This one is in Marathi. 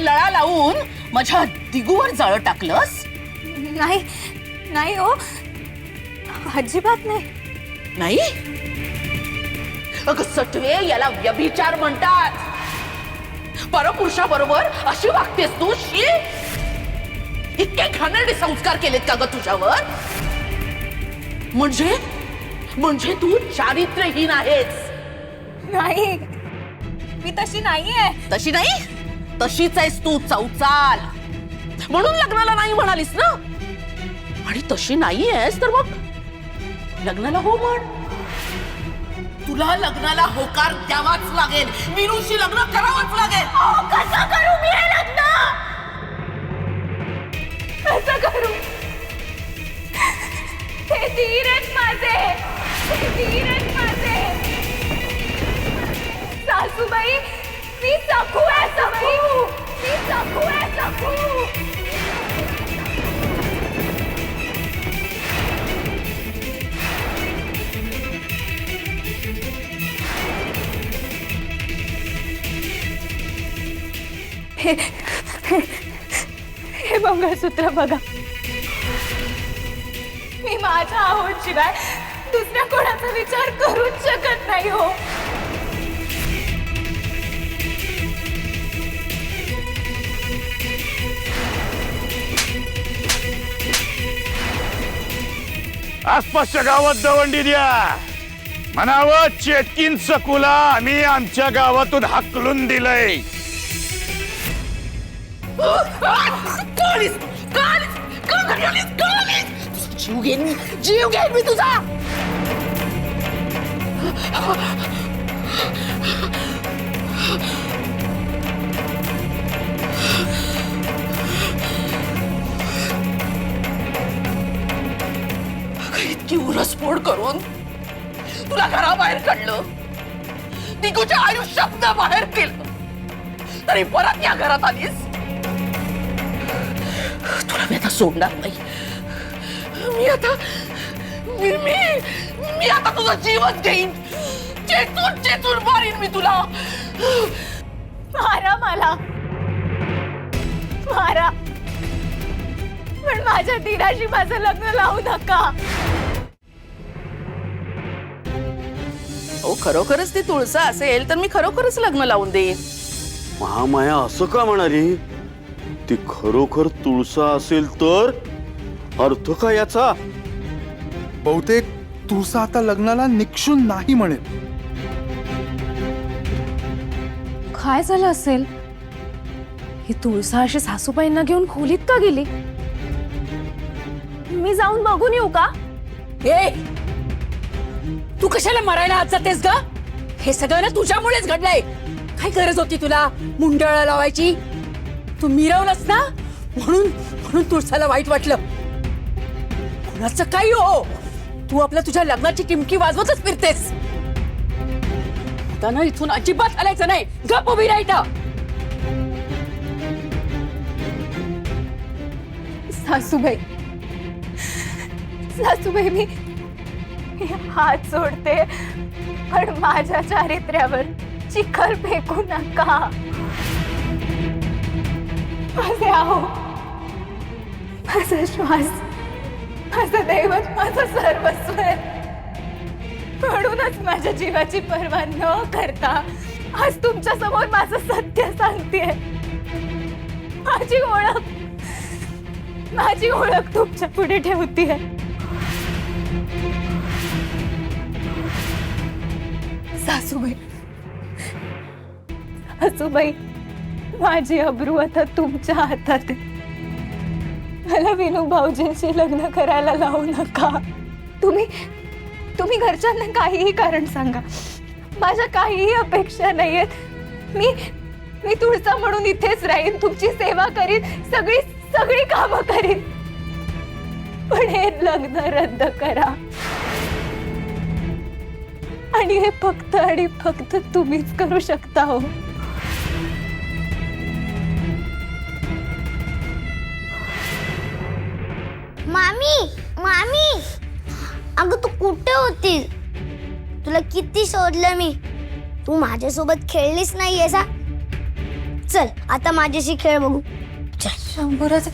लळा लावून माझ्या दिगूवर जाळ टाकलंस? नाही नाही हो, अजिबात नाही. नाही अगं सटवे, याला व्यभिचार म्हणतात. परपुरुषाबरोबर अशी वागतेस तू? शी, इतके घाणेरडे संस्कार केलेत का ग तुझ्यावर? म्हणजे तू चारित्र्यहीन आहेस. नाही, मी तशी नाहीये. तशी नाही, तशीच आहेस तू चौचाल. म्हणून लग्नाला नाही म्हणालीस ना? आणि तशी नाही आहेस तर मग लग्नाला हो म्हण. तुला लग्नाला होकार द्यावाच लागेल. मीनूशी लग्न करावंच लागेल. कसं करू मी हे लग्न? कसं करू? हे धीर आहेत माझे, हे धीर आहेत माझे. सासूबाई, मी सखू आहे, सखू. मी सखू आहे, सखू. हे मंगळसूत्र बघा. मी माझ्या आवडशिवाय दुसऱ्या कोणाचा विचार करूच शकत नाही हो. आसपासच्या गावात दवंडी द्या. म्हणावं चेतकीन सकुला आम्ही आमच्या गावातून हाकलून दिलंय. जीव घेईन मी तुझा. इतकी उरसफोड करून तुला घराबाहेर काढलं, दिगूच्या आयुष्यात बाहेर केलं, तरी परत या घरात आलीस. तुला मी आता सोडणार नाही. मी आता तुझा जीवच घेईन. चेचून चेचून मारीन मी तुला. मारा मला, मारा, पण माझ्या धीराशी माझं लग्न लावू नका. हो, खरोखरच ती तुळसा असेल तर मी खरोखरच लग्न लावून देईन. महामाया असं का म्हणाली? ती खरोखर तुळसा असेल तर अर्थ काय याचा? बहुतेक तुळसा आता लग्नाला निक्षून नाही म्हणेल. काय झालं असेल? ही तुळसा अशी सासूबाईंना घेऊन खोलीत का गेली? मी जाऊन बघून येऊ का? ए, तू कशाला मरायला हात जातेस ग? हे सगळं ना तुझ्यामुळेच घडलंय. काय गरज होती तुला मुंडळा लावायची? तू मिरवलंस ना, म्हणून तुळसाला वाईट वाटलं. कोणाचं काही हो, तू आपल्या तुझ्या लग्नाची टिमकी वाजवतच फिरतेस. आता ना इथून अजिबात हलायचं नाही. गप उभी राहायचं. सासूबाई, सासूबाई, मी हात सोडते, पण माझ्या चारित्र्यावर चिखल फेकू नका. माझे आहो, माझा श्वास, माझं दैवत, माझं सर्वस्व आहे. म्हणूनच माझ्या जीवाची पर्वा न करता आज तुमच्या समोर माझं सत्य सांगतेय. माझी ओळख तुमच्या पुढे ठेवतेय. सासूबाई, सासूबाई, माझी अब्रू आता तुमच्या हातात आहे. मला विनू भाऊजींशी लग्न करायला लावू नका. तुम्ही घरच्यांना काहीही कारण सांगा, माझ्या काहीही अपेक्षा नाहीयेत. मी तुळसा म्हणून इथेच राहीन, तुमची सेवा करीन, सगळी कामं करीन, पण हे लग्न रद्द करा. आणि हे फक्त आणि फक्त तुम्हीच करू शकता हो. मामी, मामी, अगं तू कुठे होतीस? तुला किती शोधलं मी. तू माझ्यासोबत खेळलीच नाहीयेस. चल आता माझ्याशी खेळ बघू. शंभूराज